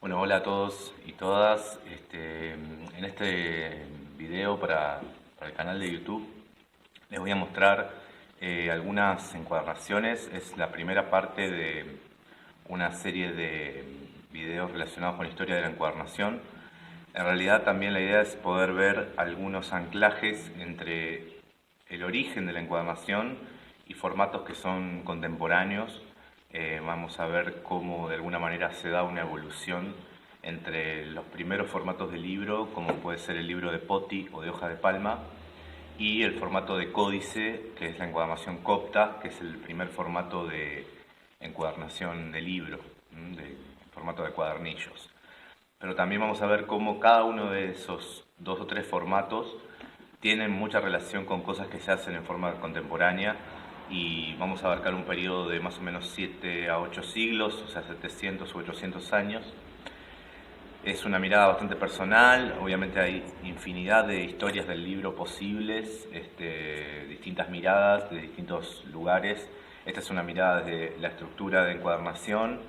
Bueno, hola a todos y todas. En este video para el canal de YouTube les voy a mostrar algunas encuadernaciones. Es la primera parte de una serie de videos relacionados con la historia de la encuadernación. En realidad también la idea es poder ver algunos anclajes entre el origen de la encuadernación y formatos que son contemporáneos. Vamos a ver cómo de alguna manera se da una evolución entre los primeros formatos de libro, como puede ser el libro de poti o de hoja de palma, y el formato de códice, que es la encuadernación copta, que es el primer formato de encuadernación de libro, de formato de cuadernillos. Pero también vamos a ver cómo cada uno de esos dos o tres formatos tienen mucha relación con cosas que se hacen en forma contemporánea, y vamos a abarcar un periodo de más o menos 7 a 8 siglos, o sea, 700 u 800 años. Es una mirada bastante personal, obviamente hay infinidad de historias del libro posibles, distintas miradas de distintos lugares. Esta es una mirada desde la estructura de encuadernación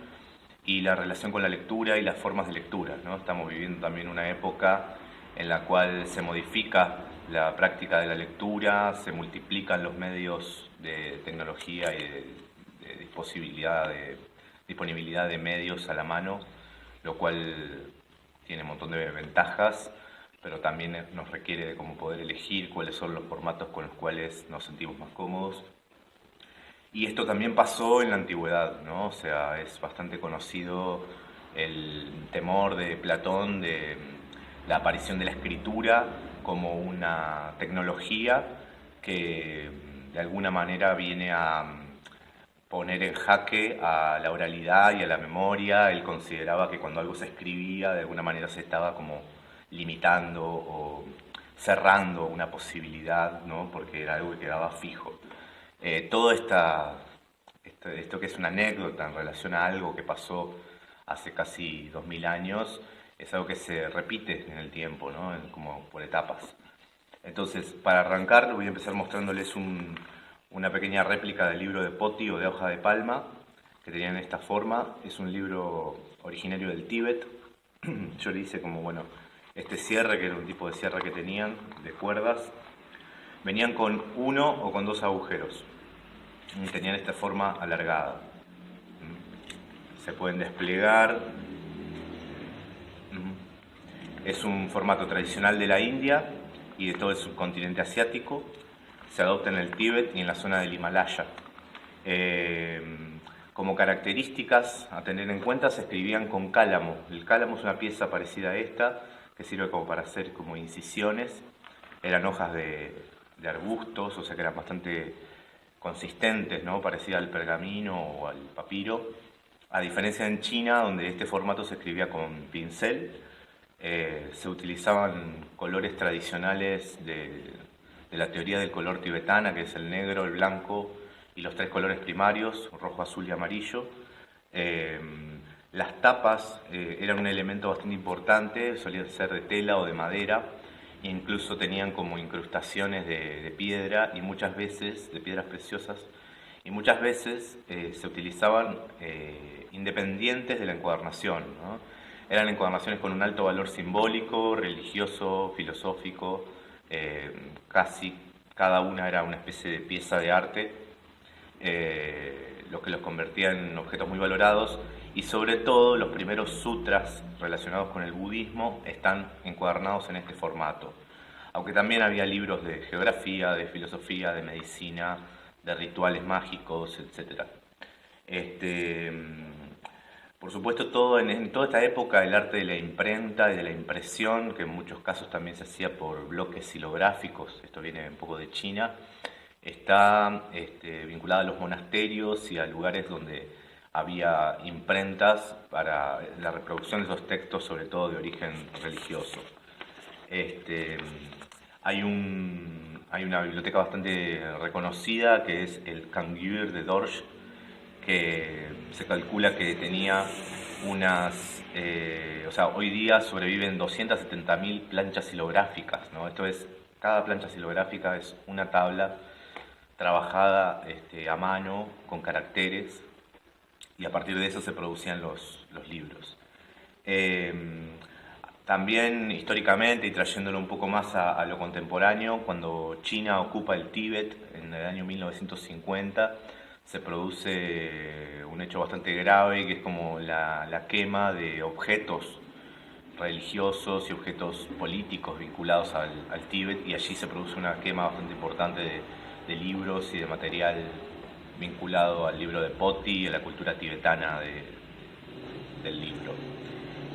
y la relación con la lectura y las formas de lectura, ¿no? Estamos viviendo también una época en la cual se modifica la práctica de la lectura, se multiplican los medios de tecnología y de disponibilidad de medios a la mano, lo cual tiene un montón de ventajas, pero también nos requiere de como poder elegir cuáles son los formatos con los cuales nos sentimos más cómodos. Y esto también pasó en la antigüedad, ¿no? O sea, es bastante conocido el temor de Platón de la aparición de la escritura como una tecnología que de alguna manera viene a poner en jaque a la oralidad y a la memoria. Él consideraba que cuando algo se escribía, de alguna manera se estaba como limitando o cerrando una posibilidad, ¿no? Porque era algo que quedaba fijo. Todo esto que es una anécdota en relación a algo que pasó hace casi 2000 años, es algo que se repite en el tiempo, ¿no? Como por etapas. Entonces, para arrancar, voy a empezar mostrándoles una pequeña réplica del libro de poti o de hoja de palma, que tenían esta forma. Es un libro originario del Tíbet. Yo le hice como, bueno, este cierre, que era un tipo de cierre que tenían, de cuerdas. Venían con uno o con dos agujeros. Y tenían esta forma alargada. Se pueden desplegar. Es un formato tradicional de la India y de todo el subcontinente asiático. Se adopta en el Tíbet y en la zona del Himalaya. Como características a tener en cuenta, se escribían con cálamo. El cálamo es una pieza parecida a esta, que sirve como para hacer como incisiones. Eran hojas de arbustos, o sea que eran bastante consistentes, ¿no? Parecida al pergamino o al papiro. A diferencia en China, donde este formato se escribía con pincel, se utilizaban colores tradicionales de la teoría del color tibetana, que es el negro, el blanco y los tres colores primarios, rojo, azul y amarillo. Las tapas eran un elemento bastante importante, solían ser de tela o de madera, e incluso tenían como incrustaciones de piedra y muchas veces, de piedras preciosas, y muchas veces se utilizaban independientes de la encuadernación, ¿no? Eran encuadernaciones con un alto valor simbólico, religioso, filosófico, casi cada una era una especie de pieza de arte, lo que los convertía en objetos muy valorados, y sobre todo los primeros sutras relacionados con el budismo están encuadernados en este formato. Aunque también había libros de geografía, de filosofía, de medicina, de rituales mágicos, etc. Por supuesto, en toda esta época el arte de la imprenta y de la impresión, que en muchos casos también se hacía por bloques silográficos, esto viene un poco de China, está vinculada a los monasterios y a lugares donde había imprentas para la reproducción de esos textos, sobre todo de origen religioso. Este, hay una biblioteca bastante reconocida que es el Kangyur de Dorje, que se calcula que tenía o sea, hoy día sobreviven 270.000 planchas silográficas, ¿no? Esto es, cada plancha silográfica es una tabla trabajada a mano con caracteres, y a partir de eso se producían los libros. Eh, También históricamente y trayéndolo un poco más a lo contemporáneo, cuando China ocupa el Tíbet en el año 1950, se produce un hecho bastante grave que es como la quema de objetos religiosos y objetos políticos vinculados al Tíbet, y allí se produce una quema bastante importante de libros y de material vinculado al libro de Poti y a la cultura tibetana del libro.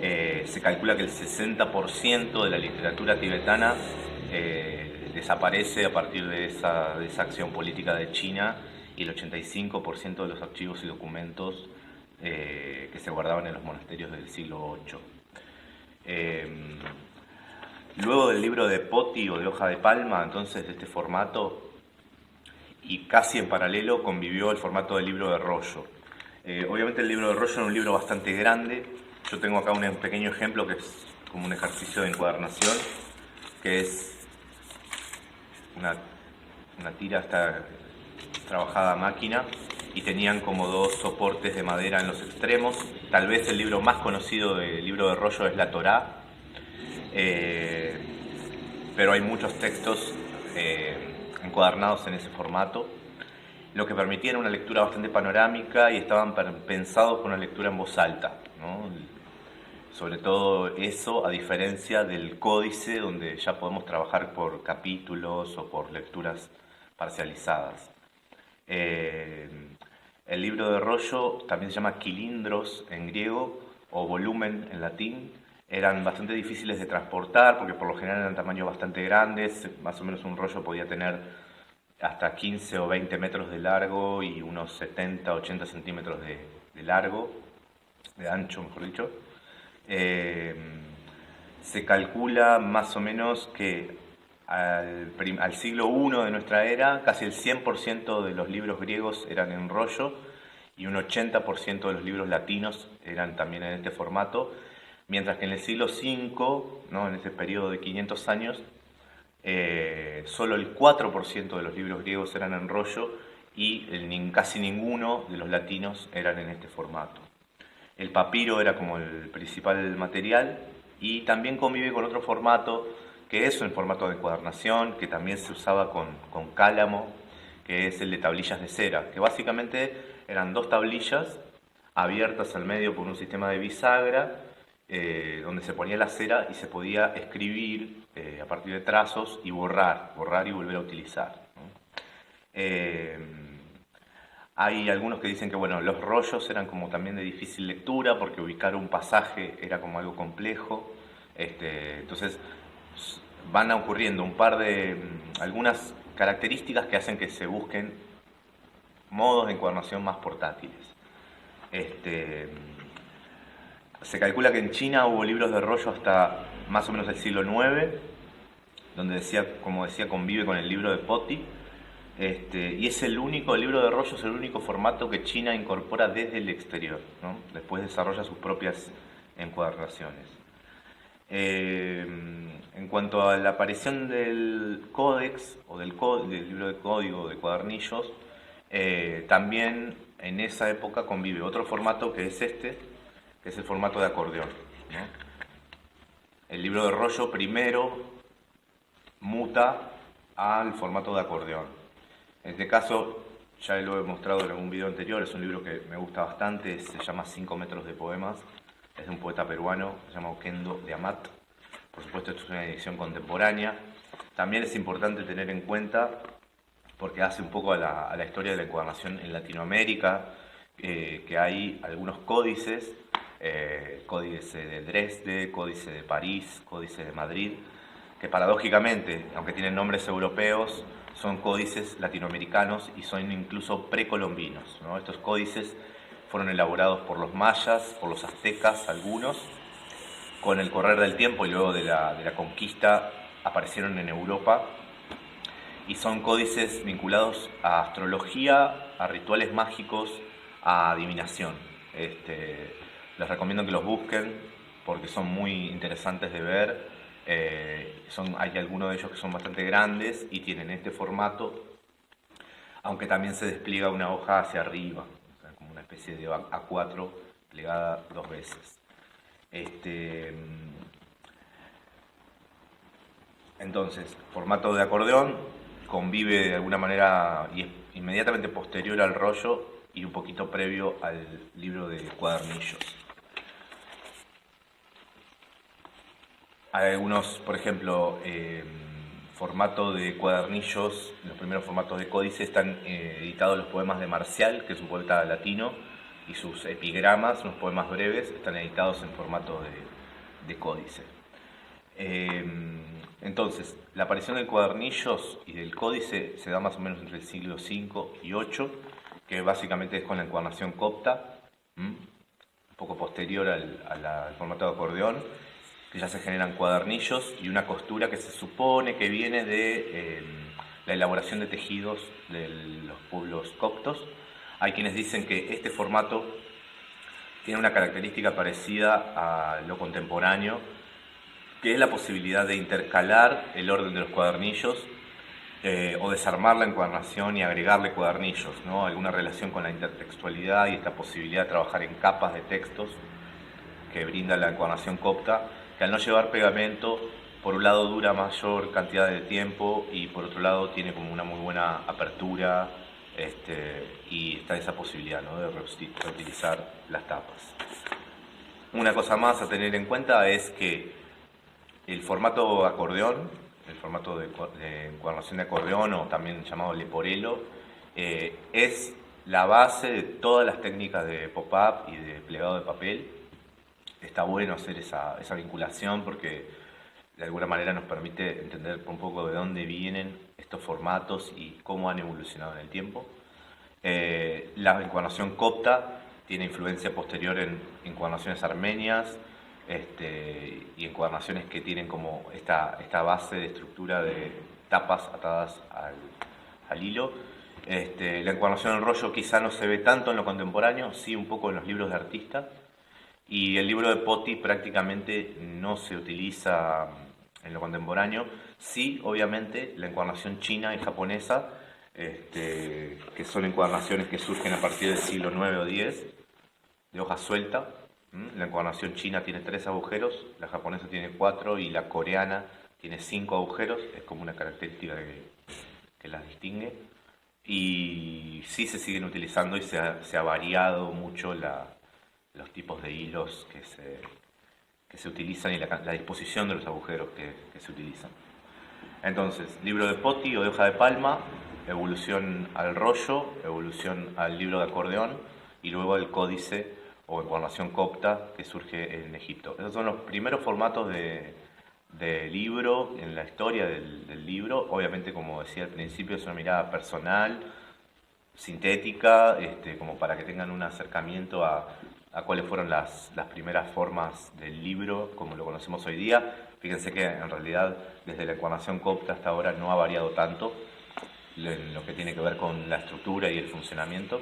Se calcula que el 60% de la literatura tibetana desaparece a partir de esa acción política de China, y el 85% de los archivos y documentos que se guardaban en los monasterios del siglo VIII. Luego del libro de Poti o de hoja de palma, entonces de este formato, y casi en paralelo convivió el formato del libro de rollo. Obviamente el libro de rollo era un libro bastante grande. Yo tengo acá un pequeño ejemplo que es como un ejercicio de encuadernación, que es una tira está trabajada a máquina y tenían como dos soportes de madera en los extremos. Tal vez el libro más conocido del libro de rollo es la Torá, pero hay muchos textos encuadernados en ese formato, lo que permitía una lectura bastante panorámica y estaban pensados para una lectura en voz alta, ¿no? Sobre todo eso, a diferencia del códice, donde ya podemos trabajar por capítulos o por lecturas parcializadas. El libro de rollo también se llama kilindros en griego o volumen en latín. Eran bastante difíciles de transportar porque por lo general eran tamaños bastante grandes. Más o menos un rollo podía tener hasta 15 o 20 metros de largo y unos 70, 80 centímetros de largo, de ancho, mejor dicho. Se calcula más o menos que al siglo I de nuestra era, casi el 100% de los libros griegos eran en rollo y un 80% de los libros latinos eran también en este formato, mientras que en el siglo V, ¿no?, en ese periodo de 500 años, solo el 4% de los libros griegos eran en rollo y casi ninguno de los latinos eran en este formato. El papiro era como el principal material y también convive con otro formato que es un formato de encuadernación que también se usaba con cálamo, que es el de tablillas de cera, que básicamente eran dos tablillas abiertas al medio por un sistema de bisagra, donde se ponía la cera y se podía escribir a partir de trazos y borrar y volver a utilizar, ¿no? Hay algunos que dicen que bueno, los rollos eran como también de difícil lectura porque ubicar un pasaje era como algo complejo. Entonces van ocurriendo un par de algunas características que hacen que se busquen modos de encuadernación más portátiles. Se calcula que en China hubo libros de rollo hasta más o menos el siglo IX, donde como decía, convive con el libro de Poti. Y es el libro de rollo es el único formato que China incorpora desde el exterior, ¿no? Después desarrolla sus propias encuadernaciones. En cuanto a la aparición del códex o del libro de código de cuadernillos, también en esa época convive otro formato que es que es el formato de acordeón, ¿no? El libro de rollo primero muta al formato de acordeón. En este caso, ya lo he mostrado en algún video anterior, es un libro que me gusta bastante, se llama 5 metros de poemas, es de un poeta peruano, se llama Oquendo de Amat. Por supuesto, esto es una edición contemporánea. También es importante tener en cuenta, porque hace un poco a la historia de la encuadernación en Latinoamérica, que hay algunos códices, códice de Dresde, códice de París, códice de Madrid, que paradójicamente, aunque tienen nombres europeos, son códices latinoamericanos y son incluso precolombinos, ¿no? Estos códices fueron elaborados por los mayas, por los aztecas, algunos. Con el correr del tiempo y luego de la conquista aparecieron en Europa y son códices vinculados a astrología, a rituales mágicos, a adivinación. Les recomiendo que los busquen porque son muy interesantes de ver. Hay algunos de ellos que son bastante grandes y tienen este formato, aunque también se despliega una hoja hacia arriba, o sea, como una especie de A4 plegada dos veces. Este, entonces, formato de acordeón convive de alguna manera y es inmediatamente posterior al rollo y un poquito previo al libro de cuadernillos. Hay algunos, por ejemplo, formato de cuadernillos, los primeros formatos de códice están editados los poemas de Marcial, que es un poeta latino, y sus epigramas, unos poemas breves, están editados en formato de códice. Entonces, la aparición de cuadernillos y del códice se da más o menos entre el siglo V y VIII, que básicamente es con la encuadernación copta, un poco posterior al formato de acordeón, que ya se generan cuadernillos y una costura que se supone que viene de la elaboración de tejidos de los pueblos coptos. Hay quienes dicen que este formato tiene una característica parecida a lo contemporáneo, que es la posibilidad de intercalar el orden de los cuadernillos o desarmar la encuadernación y agregarle cuadernillos, ¿no? Alguna relación con la intertextualidad y esta posibilidad de trabajar en capas de textos que brinda la encuadernación copta, que al no llevar pegamento, por un lado dura mayor cantidad de tiempo y por otro lado tiene como una muy buena apertura y está esa posibilidad, ¿no?, de reutilizar las tapas. Una cosa más a tener en cuenta es que el formato acordeón, el formato de encuadernación de acordeón o también llamado leporelo, es la base de todas las técnicas de pop-up y de plegado de papel. Está bueno hacer esa vinculación porque de alguna manera nos permite entender un poco de dónde vienen estos formatos y cómo han evolucionado en el tiempo. La encuadernación copta tiene influencia posterior en encuadernaciones armenias y encuadernaciones que tienen como esta base de estructura de tapas atadas al hilo. La encuadernación en rollo quizá no se ve tanto en lo contemporáneo, sí un poco en los libros de artista. Y el libro de Poti prácticamente no se utiliza en lo contemporáneo. Sí, obviamente, la encuadernación china y japonesa, que son encuadernaciones que surgen a partir del siglo IX o X, de hoja suelta. La encuadernación china tiene 3 agujeros, la japonesa tiene 4 y la coreana tiene 5 agujeros. Es como una característica que las distingue. Y sí se siguen utilizando y se ha variado mucho los tipos de hilos que se utilizan y la disposición de los agujeros que se utilizan. Entonces, libro de poti o de hoja de palma, evolución al rollo, evolución al libro de acordeón y luego el códice o encuadernación copta que surge en Egipto. Esos son los primeros formatos de libro en la historia del libro. Obviamente, como decía al principio, es una mirada personal, sintética, como para que tengan un acercamiento a cuáles fueron las primeras formas del libro como lo conocemos hoy día. Fíjense que en realidad desde la encuadernación copta hasta ahora no ha variado tanto en lo que tiene que ver con la estructura y el funcionamiento.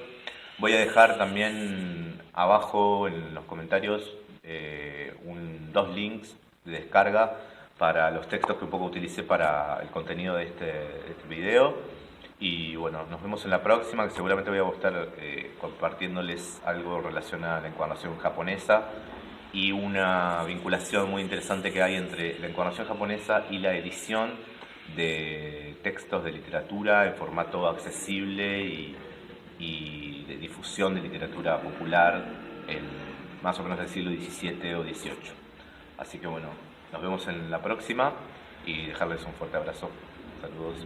Voy a dejar también abajo en los comentarios 2 links de descarga para los textos que un poco utilicé para el contenido de este video. Y bueno, nos vemos en la próxima, que seguramente voy a estar compartiéndoles algo relacionado a la encuadernación japonesa y una vinculación muy interesante que hay entre la encuadernación japonesa y la edición de textos de literatura en formato accesible y de difusión de literatura popular en más o menos del siglo XVII o XVIII. Así que bueno, nos vemos en la próxima y dejarles un fuerte abrazo. Saludos.